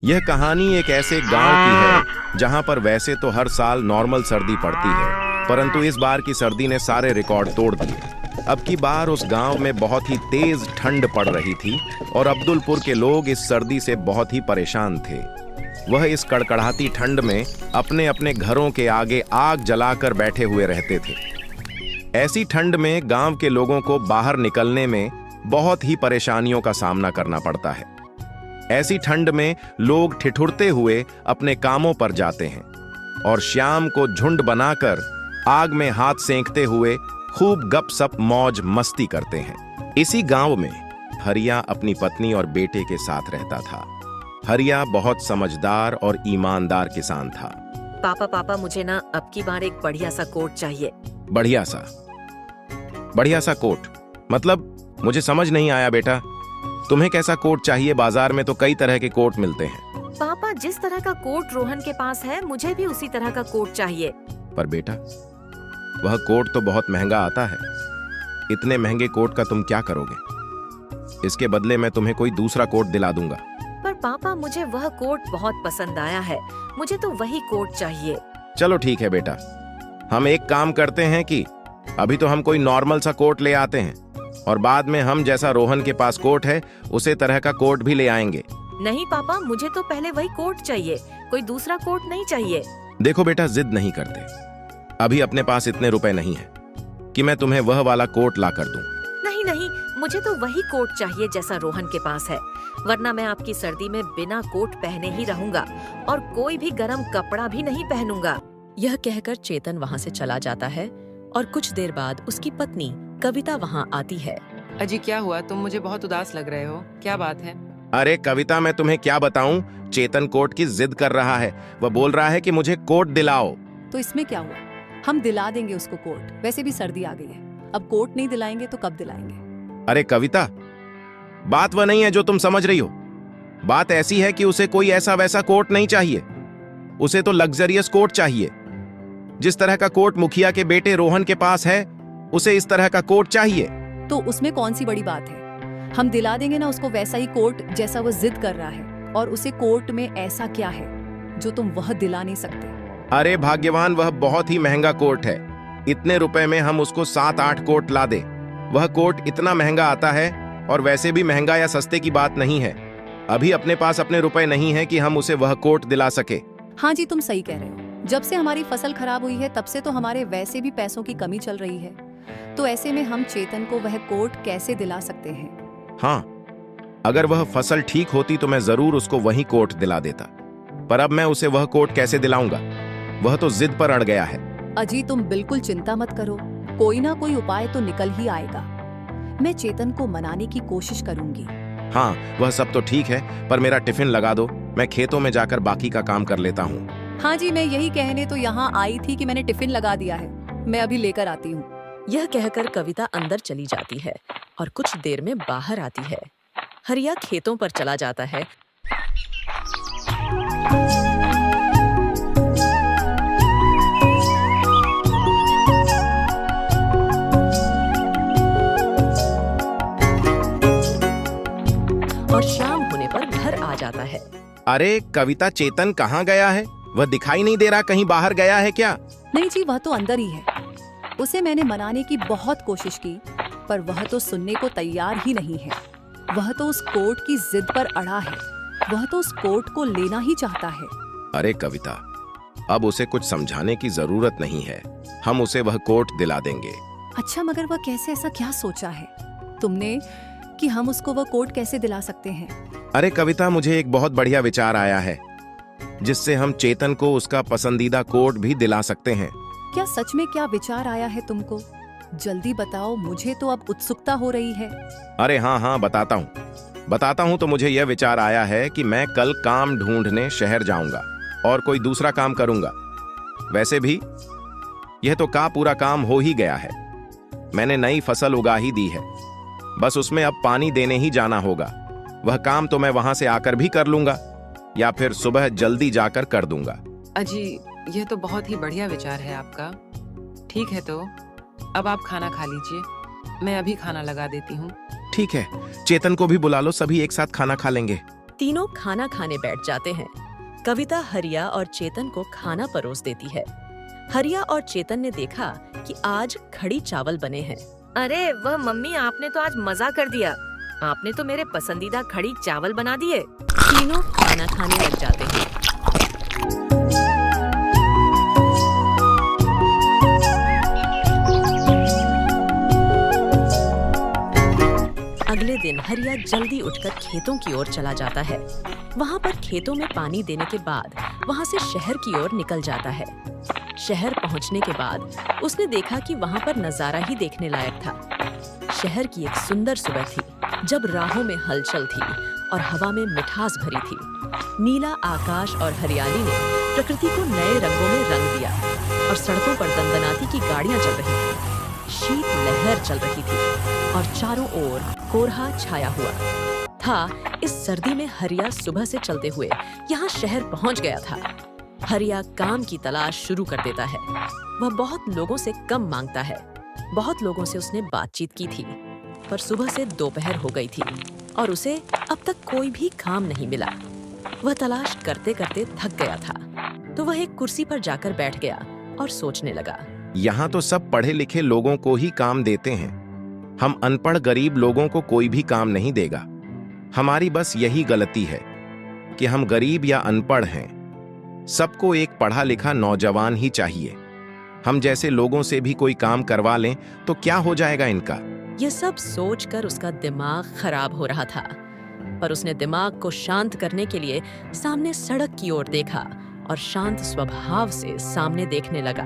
यह कहानी एक ऐसे गांव की है जहां पर वैसे तो हर साल नॉर्मल सर्दी पड़ती है, परंतु इस बार की सर्दी ने सारे रिकॉर्ड तोड़ दिए। अब की बार उस गांव में बहुत ही तेज ठंड पड़ रही थी और अब्दुलपुर के लोग इस सर्दी से बहुत ही परेशान थे। वह इस कड़कड़ाती ठंड में अपने अपने घरों के आगे आग जलाकर बैठे हुए रहते थे। ऐसी ठंड में गांव के लोगों को बाहर निकलने में बहुत ही परेशानियों का सामना करना पड़ता है। ऐसी ठंड में लोग ठिठुरते हुए अपने कामों पर जाते हैं और शाम को झुंड बनाकर आग में हाथ सेंकते हुए खूब गपशप मौज मस्ती करते हैं। इसी गांव में हरिया अपनी पत्नी और बेटे के साथ रहता था। हरिया बहुत समझदार और ईमानदार किसान था। पापा मुझे ना अब की बार एक बढ़िया सा कोट चाहिए। बढ़िया सा कोट मतलब? मुझे समझ नहीं आया बेटा, तुम्हें कैसा कोट चाहिए? बाजार में तो कई तरह के कोट मिलते हैं। पापा, जिस तरह का कोट रोहन के पास है मुझे भी उसी तरह का कोट चाहिए। पर बेटा, वह कोट तो बहुत महंगा आता है। इतने महंगे कोट का तुम क्या करोगे? इसके बदले मैं तुम्हें कोई दूसरा कोट दिला दूंगा। पर पापा, मुझे वह कोट बहुत पसंद आया है, मुझे तो वही कोट चाहिए। चलो ठीक है बेटा, हम एक काम करते हैं कि अभी तो हम कोई नॉर्मल सा कोट ले आते हैं और बाद में हम जैसा रोहन के पास कोट है उसे तरह का कोट भी ले आएंगे। नहीं पापा, मुझे तो पहले वही कोट चाहिए, कोई दूसरा कोट नहीं चाहिए। देखो बेटा, जिद नहीं करते। अभी अपने पास इतने रुपए नहीं है कि मैं तुम्हें वह वाला कोट ला कर दूं। नहीं, मुझे तो वही कोट चाहिए जैसा रोहन के पास है, वरना मैं आपकी सर्दी में बिना कोट पहने ही रहूंगा और कोई भी गर्म कपड़ा भी नहीं पहनूंगा। यह कहकर चेतन वहाँ से चला जाता है और कुछ देर बाद उसकी पत्नी कविता वहाँ आती है। अजी, क्या हुआ? तुम मुझे बहुत उदास लग रहे हो, क्या बात है? अरे कविता, मैं तुम्हें क्या बताऊं, चेतन कोट की जिद कर रहा है। वह बोल रहा है कि मुझे कोट दिलाओ। तो इसमें क्या हुआ, हम दिला देंगे उसको कोट। वैसे भी सर्दी आ गई है, अब कोट नहीं दिलाएंगे तो कब दिलाएंगे? अरे कविता, बात वह नहीं है जो तुम समझ रही हो। बात ऐसी है कि उसे कोई ऐसा वैसा कोट नहीं चाहिए, उसे तो लग्जरियस कोट चाहिए। जिस तरह का कोट मुखिया के बेटे रोहन के पास है, उसे इस तरह का कोट चाहिए। तो उसमें कौन सी बड़ी बात है, हम दिला देंगे ना उसको वैसा ही कोट जैसा वो जिद कर रहा है। और उसे कोट में ऐसा क्या है जो तुम वह दिला नहीं सकते? अरे भाग्यवान, वह बहुत ही महंगा कोट है। इतने रुपए में हम उसको 7-8 कोट ला दे। वह कोट इतना महंगा आता है और वैसे भी महंगा या सस्ते की बात नहीं है। अभी अपने पास अपने रुपए नहीं है कि हम उसे वह कोट दिला सके। हाँ जी, तुम सही कह रहे हो। जब से हमारी फसल खराब हुई है तब से तो हमारे वैसे भी पैसों की कमी चल रही है, तो ऐसे में हम चेतन को वह कोट कैसे दिला सकते हैं? हाँ, अगर वह फसल ठीक होती तो मैं जरूर उसको वही कोट दिला देता, पर अब मैं उसे वह कोट कैसे दिलाऊंगा? वह तो जिद पर अड़ गया है। अजी, तुम बिल्कुल चिंता मत करो, कोई ना कोई उपाय तो निकल ही आएगा। मैं चेतन को मनाने की कोशिश करूंगी। हाँ, वह सब तो ठीक है, पर मेरा टिफिन लगा दो, मैं खेतों में जाकर बाकी का काम कर लेता हूँ। हाँ जी, मैं यही कहने तो यहाँ आई थी कि मैंने टिफिन लगा दिया है, मैं अभी लेकर आती हूँ। यह कहकर कविता अंदर चली जाती है और कुछ देर में बाहर आती है। हरिया खेतों पर चला जाता है। और शाम होने पर घर आ जाता है। अरे कविता, चेतन कहाँ गया है? वह दिखाई नहीं दे रहा, कहीं बाहर गया है क्या? नहीं जी, वह तो अंदर ही है। उसे मैंने मनाने की बहुत कोशिश की, पर वह तो सुनने को तैयार ही नहीं है। वह तो उस कोट की जिद पर अड़ा है, वह तो उस कोट को लेना ही चाहता है। अरे कविता, अब उसे कुछ समझाने की जरूरत नहीं है, हम उसे वह कोट दिला देंगे। अच्छा, मगर वह कैसे, ऐसा क्या सोचा है तुमने कि हम उसको वह कोट कैसे दिला सकते हैं? अरे कविता, मुझे एक बहुत बढ़िया विचार आया है जिससे हम चेतन को उसका पसंदीदा कोट भी दिला सकते हैं। क्या सच में? क्या विचार आया है तुमको? जल्दी बताओ, मुझे तो अब उत्सुकता हो रही है। अरे हाँ, बताता हूँ। तो मुझे यह विचार आया है कि मैं कल काम ढूंढने शहर जाऊंगा और कोई दूसरा काम करूंगा। वैसे भी यह तो पूरा काम हो ही गया है। मैंने नई फसल उगा ही दी है, बस उसमें अब पानी देने ही जाना होगा। वह काम तो मैं वहां से आकर भी कर लूंगा या फिर सुबह जल्दी जाकर कर दूंगा। अजी, यह तो बहुत ही बढ़िया विचार है आपका। ठीक है, तो अब आप खाना खा लीजिए, मैं अभी खाना लगा देती हूँ। ठीक है, चेतन को भी बुला लो, सभी एक साथ खाना खा लेंगे। तीनों खाना खाने बैठ जाते हैं। कविता हरिया और चेतन को खाना परोस देती है। हरिया और चेतन ने देखा कि आज कढ़ी चावल बने हैं। अरे वह मम्मी, आपने तो आज मजा कर दिया। आपने तो मेरे पसंदीदा कढ़ी चावल बना दिए। तीनों खाना खाने लग जाते हैं। अगले दिन हरिया जल्दी उठकर खेतों की ओर चला जाता है। वहाँ पर खेतों में पानी देने के बाद वहाँ से शहर की ओर निकल जाता है। शहर पहुँचने के बाद उसने देखा कि वहाँ पर नजारा ही देखने लायक था। शहर की एक सुंदर सुबह थी, जब राहों में हलचल थी और हवा में मिठास भरी थी। नीला आकाश और हरियाली ने प्रकृति को नए रंगों में रंग दिया और सड़कों पर दंदनाती की गाड़ियां चल रही थी। शीत लहर चल रही थी और चारों ओर कोहरा छाया हुआ था। इस सर्दी में हरिया सुबह से चलते हुए यहाँ शहर पहुँच गया था। हरिया काम की तलाश शुरू कर देता है। वह बहुत लोगों से कम मांगता है। बहुत लोगों से उसने बातचीत की थी, पर सुबह से दोपहर हो गई थी और उसे अब तक कोई भी काम नहीं मिला। वह तलाश करते करते थक गया था, तो वह एक कुर्सी पर जाकर बैठ गया और सोचने लगा। यहाँ तो सब पढ़े लिखे लोगों को ही काम देते हैं। हम अनपढ़ गरीब लोगों को कोई भी काम नहीं देगा। हमारी बस यही गलती है कि हम गरीब या अनपढ़ हैं। सबको एक पढ़ा लिखा नौजवान ही चाहिए। हम जैसे लोगों से भी कोई काम करवा लें तो क्या हो जाएगा इनका। यह सब सोचकर उसका दिमाग खराब हो रहा था, पर उसने दिमाग को शांत करने के लिए सामने सड़क की ओर देखा और शांत स्वभाव से सामने देखने लगा।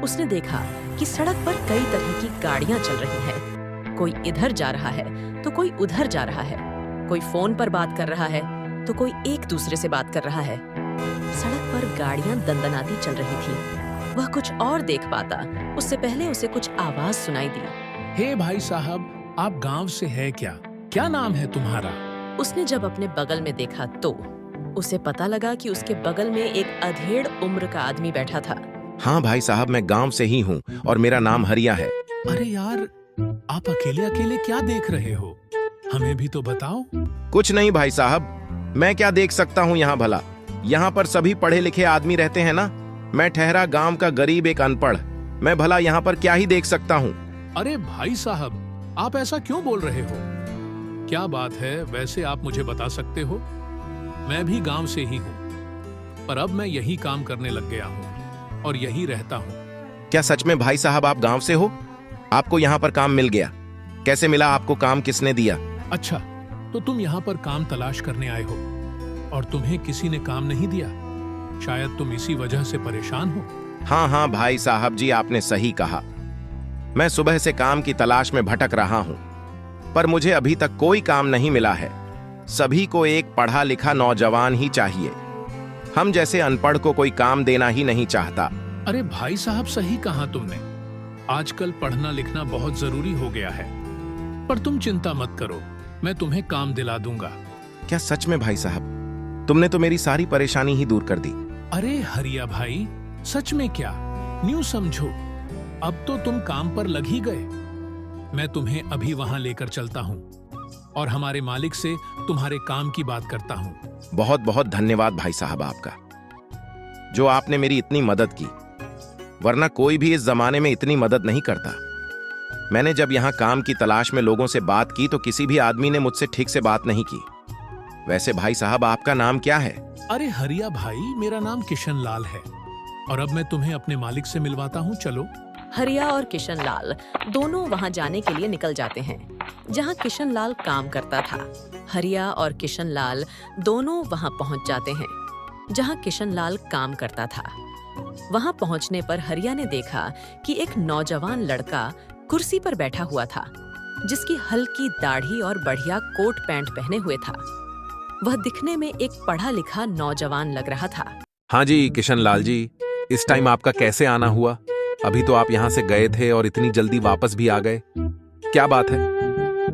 उसने देखा कि सड़क पर कई तरह की गाड़ियां चल रही हैं। कोई इधर जा रहा है तो कोई उधर जा रहा है। कोई फोन पर बात कर रहा है तो कोई एक दूसरे से बात कर रहा है। सड़क पर गाड़ियां दंदनाती चल रही थी। वह कुछ और देख पाता उससे पहले उसे कुछ आवाज सुनाई दी। हे भाई साहब, आप गांव से है क्या? क्या नाम है तुम्हारा? उसने जब अपने बगल में देखा तो उसे पता लगा कि उसके बगल में एक अधेड़ उम्र का आदमी बैठा था। हाँ भाई साहब, मैं गांव से ही हूँ और मेरा नाम हरिया है। अरे यार, आप अकेले अकेले क्या देख रहे हो? हमें भी तो बताओ। कुछ नहीं भाई साहब, मैं क्या देख सकता हूँ यहाँ भला। यहाँ पर सभी पढ़े लिखे आदमी रहते हैं ना। मैं ठहरा गांव का गरीब एक अनपढ़। मैं भला यहाँ पर क्या ही देख सकता हूँ। अरे भाई साहब, आप ऐसा क्यों बोल रहे हो? क्या बात है? वैसे आप मुझे बता सकते हो? मैं भी गांव से ही हूँ, पर अब मैं यही काम करने लग गया हूँ और यही रहता हूँ। क्या सच में भाई साहब आप गांव से हो? आपको यहाँ पर काम मिल गया? कैसे मिला आपको काम? किसने दिया? अच्छा, तो तुम यहाँ पर काम तलाश करने आए हो और तुम्हें किसी ने काम नहीं दिया? शायद तुम इसी वजह से परेशान हो। हाँ हाँ भाई साहब जी, आपने सही कहा। मैं सुबह से काम की तलाश में भटक रहा हूँ, पर मुझे अभी तक कोई काम नहीं मिला है। सभी को एक पढ़ा लिखा नौजवान ही चाहिए। हम जैसे अनपढ़ को कोई काम देना ही नहीं चाहता। अरे भाई साहब, सही कहा तुमने। आजकल पढ़ना लिखना बहुत जरूरी हो गया है, पर तुम चिंता मत करो, मैं तुम्हें काम दिला दूंगा। क्या सच में भाई साहब? तुमने तो मेरी सारी परेशानी ही दूर कर दी। अरे हरिया भाई, सच में क्या? न्यू समझो, अब तो तुम काम पर लग ही गए। मैं तुम्हें अभी वहां लेकर चलता हूँ और हमारे मालिक से तुम्हारे काम की बात करता हूँ। बहुत बहुत धन्यवाद भाई साहब आपका, जो आपने मेरी इतनी मदद की, वरना कोई भी इस जमाने में इतनी मदद नहीं करता। मैंने जब यहाँ काम की तलाश में लोगों से बात की तो किसी भी आदमी ने मुझसे ठीक से बात नहीं की। वैसे भाई साहब, आपका नाम क्या है? अरे हरिया भाई, मेरा नाम किशन लाल है और अब मैं तुम्हें अपने मालिक से मिलवाता हूँ, चलो। हरिया और किशन लाल दोनों वहां जाने के लिए निकल जाते हैं जहां किशन लाल काम करता था। हरिया और किशन लाल दोनों वहां पहुंच जाते हैं जहां किशन लाल काम करता था। वहां पहुंचने पर हरिया ने देखा कि एक नौजवान लड़का कुर्सी पर बैठा हुआ था, जिसकी हल्की दाढ़ी और बढ़िया कोट पैंट पहने हुए था। वह दिखने में एक पढ़ा लिखा नौजवान लग रहा था। हाँ जी किशन लाल जी, इस टाइम आपका कैसे आना हुआ? अभी तो आप यहाँ से गए थे और इतनी जल्दी वापस भी आ गए। क्या बात है?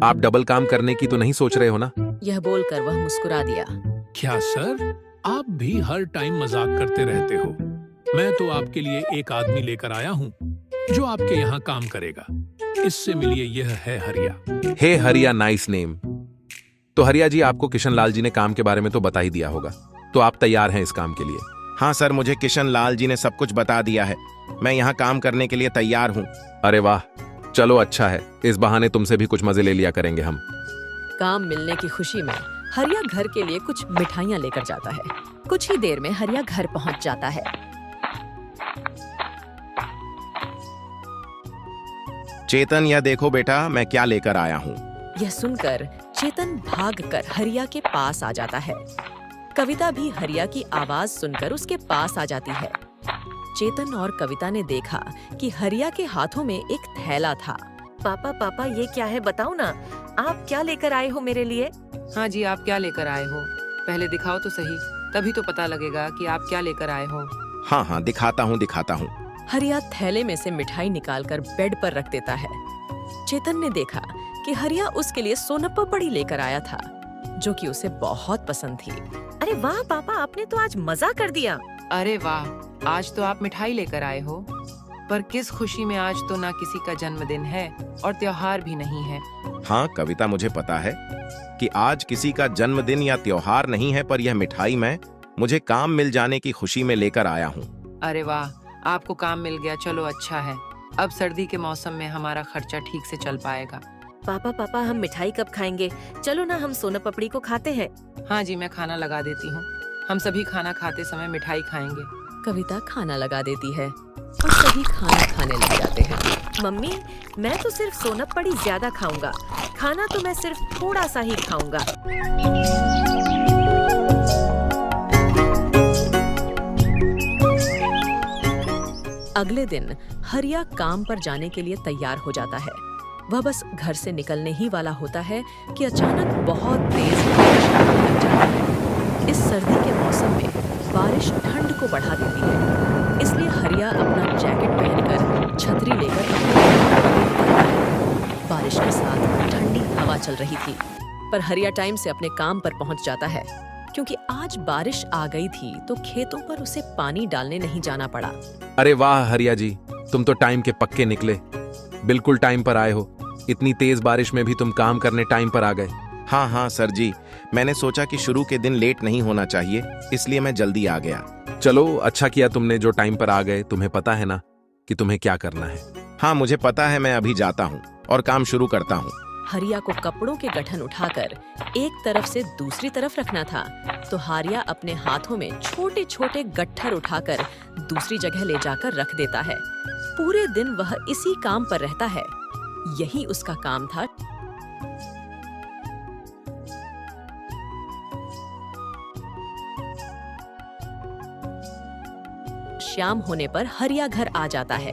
आप डबल काम करने की तो नहीं सोच रहे हो ना? यह बोलकर वह मुस्कुरा दिया। क्या सर, आप भी हर टाइम मजाक करते रहते हो। मैं तो आपके लिए एक आदमी लेकर आया हूँ जो आपके यहाँ काम करेगा। इससे मिलिए, यह है हरिया। हे हरिया, नाइस नेम। तो हरिया जी, आपको किशन लाल जी ने काम के बारे में तो बता ही दिया होगा, तो आप तैयार हैं इस काम के लिए? हाँ सर, मुझे किशन लाल जी ने सब कुछ बता दिया है। मैं यहाँ काम करने के लिए तैयार हूँ। अरे वाह, चलो अच्छा है, इस बहाने तुमसे भी कुछ मजे ले लिया करेंगे हम। काम मिलने की खुशी में हरिया घर के लिए कुछ मिठाइयाँ लेकर जाता है। कुछ ही देर में हरिया घर पहुंच जाता है। चेतन, यह देखो बेटा, मैं क्या लेकर आया हूँ। यह सुनकर चेतन भागकर हरिया के पास आ जाता है। कविता भी हरिया की आवाज सुनकर उसके पास आ जाती है। चेतन और कविता ने देखा कि हरिया के हाथों में एक थैला था। पापा पापा, ये क्या है बताओ ना, आप क्या लेकर आए हो मेरे लिए? हाँ जी, आप क्या लेकर आए हो? पहले दिखाओ तो सही, तभी तो पता लगेगा कि आप क्या लेकर आए हो। हाँ हाँ, दिखाता हूँ। हरिया थैले में से मिठाई निकालकर बेड पर रख देता है। चेतन ने देखा कि हरिया उसके लिए सोनपापड़ी लेकर आया था, जो कि उसे बहुत पसंद थी। अरे वाह पापा, आपने तो आज मजा कर दिया। अरे वाह, आज तो आप मिठाई लेकर आए हो, पर किस खुशी में, आज तो ना किसी का जन्मदिन है और त्योहार भी नहीं है। हाँ कविता, मुझे पता है कि आज किसी का जन्मदिन या त्योहार नहीं है, पर यह मिठाई मैं मुझे काम मिल जाने की खुशी में लेकर आया हूँ। अरे वाह, आपको काम मिल गया, चलो अच्छा है। अब सर्दी के मौसम में हमारा खर्चा ठीक से चल पाएगा। पापा, हम मिठाई कब खाएंगे? चलो ना, हम सोनपापड़ी को खाते हैं। हाँ जी, मैं खाना लगा देती हूँ। हम सभी खाना खाते समय मिठाई खाएंगे। कविता खाना लगा देती है और सभी खाना खाने लग जाते हैं। मम्मी, मैं तो सिर्फ सोनपापड़ी ज्यादा खाऊंगा, खाना तो मैं सिर्फ थोड़ा सा ही खाऊंगा। अगले दिन हरिया काम पर जाने के लिए तैयार हो जाता है। वह बस घर से निकलने ही वाला होता है कि अचानक बहुत तेज बारिश आने लग जाती है। इस सर्दी के मौसम में बारिश ठंड को बढ़ा देती है, इसलिए हरिया अपना जैकेट पहनकर छतरी लेकर बारिश के साथ ठंडी हवा चल रही थी, पर हरिया टाइम से अपने काम पर पहुंच जाता है। क्योंकि आज बारिश आ गई थी तो खेतों पर उसे पानी डालने नहीं जाना पड़ा। अरे वाह हरिया जी, तुम तो टाइम के पक्के निकले, बिल्कुल टाइम पर आए हो। इतनी तेज बारिश में भी तुम काम करने टाइम पर आ गए। हाँ सर जी, मैंने सोचा कि शुरू के दिन लेट नहीं होना चाहिए, इसलिए मैं जल्दी आ गया। चलो अच्छा किया तुमने जो टाइम पर आ गए। तुम्हें पता है ना कि तुम्हें क्या करना है? हाँ मुझे पता है, मैं अभी जाता हूँ और काम शुरू करता हूँ। हरिया को कपड़ों के गठन उठाकर एक तरफ से दूसरी तरफ रखना था, तो हरिया अपने हाथों में छोटे छोटे गट्ठर उठाकर दूसरी जगह ले जाकर रख देता है। पूरे दिन वह इसी काम पर रहता है, यही उसका काम था। शाम होने पर हरिया घर आ जाता है।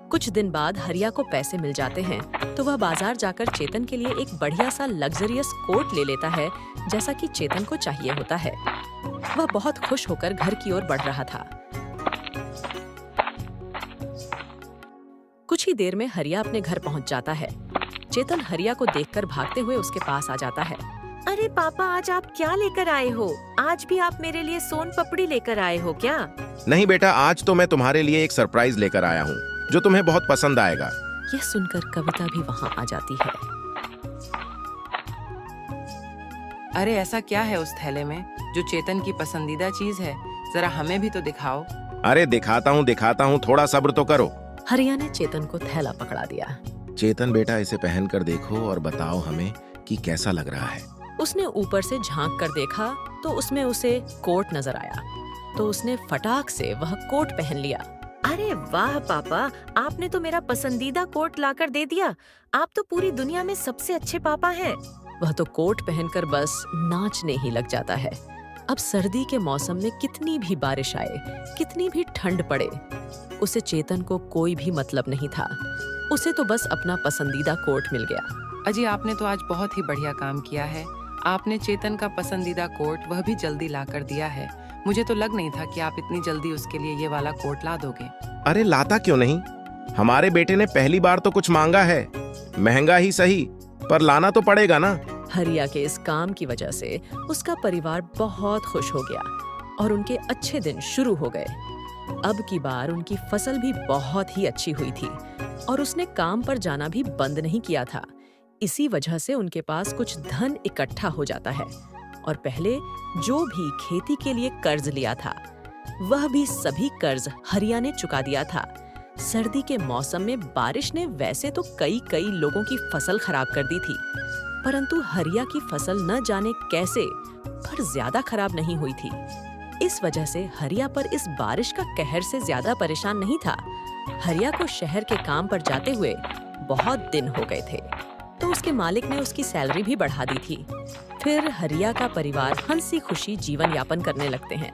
कुछ दिन बाद हरिया को पैसे मिल जाते हैं, तो वह बाजार जाकर चेतन के लिए एक बढ़िया सा लग्जरियस कोट ले लेता है, जैसा कि चेतन को चाहिए होता है। वह बहुत खुश होकर घर की ओर बढ़ रहा था। कुछ ही देर में हरिया अपने घर पहुंच जाता है। चेतन हरिया को देखकर भागते हुए उसके पास आ जाता है। अरे पापा, आज आप क्या लेकर आए हो? आज भी आप मेरे लिए सोनपापड़ी लेकर आए हो क्या? नहीं बेटा, आज तो मैं तुम्हारे लिए एक सरप्राइज लेकर आया हूँ जो तुम्हें बहुत पसंद आएगा। यह सुनकर कविता भी वहाँ आ जाती है। अरे ऐसा क्या है उस थैले में जो चेतन की पसंदीदा चीज है? जरा हमें भी तो दिखाओ। अरे दिखाता हूँ, थोड़ा सब्र तो करो। हरिया ने चेतन को थैला पकड़ा दिया। चेतन बेटा, इसे पहनकर देखो और बताओ हमें कि कैसा लग रहा है। उसने ऊपर से झांक कर देखा तो उसमें उसे कोट नजर आया, तो उसने फटाक से वह कोट पहन लिया। अरे वाह पापा, आपने तो मेरा पसंदीदा कोट लाकर दे दिया। आप तो पूरी दुनिया में सबसे अच्छे पापा हैं। वह तो कोट पहनकर बस नाचने ही लग जाता है। अब सर्दी के मौसम में कितनी भी बारिश आए, कितनी भी ठंड पड़े, उसे चेतन को कोई भी मतलब नहीं था। उसे तो बस अपना पसंदीदा कोट मिल गया। अजी, आपने तो आज बहुत ही बढ़िया काम किया है। आपने चेतन का पसंदीदा कोट वह भी जल्दी ला कर दिया है। मुझे तो लग नहीं था कि आप इतनी जल्दी उसके लिए ये वाला कोट ला दोगे। अरे लाता क्यों नहीं, हमारे बेटे ने पहली बार तो कुछ मांगा है, महंगा ही सही पर लाना तो पड़ेगा ना। हरिया के इस काम की वजह से उसका परिवार बहुत खुश हो गया और उनके अच्छे दिन शुरू हो गए। अब की बार उनकी फसल भी बहुत ही अच्छी हुई थी और उसने काम पर जाना भी बंद नहीं किया था। इसी वजह से उनके पास कुछ धन इकट्ठा हो जाता है और पहले जो भी खेती के लिए कर्ज लिया था वह भी सभी कर्ज हरिया ने चुका दिया था। सर्दी के मौसम में बारिश ने वैसे तो कई लोगों की फसल खराब कर दी थी, परंतु हरिया की फसल न जाने कैसे पर ज्यादा खराब नहीं हुई थी। इस वजह से हरिया पर इस बारिश का कहर से ज्यादा परेशान नहीं था। हरिया को शहर के काम पर जाते हुए बहुत दिन हो गए थे, तो उसके मालिक ने उसकी सैलरी भी बढ़ा दी थी। फिर हरिया का परिवार हंसी खुशी जीवन यापन करने लगते हैं।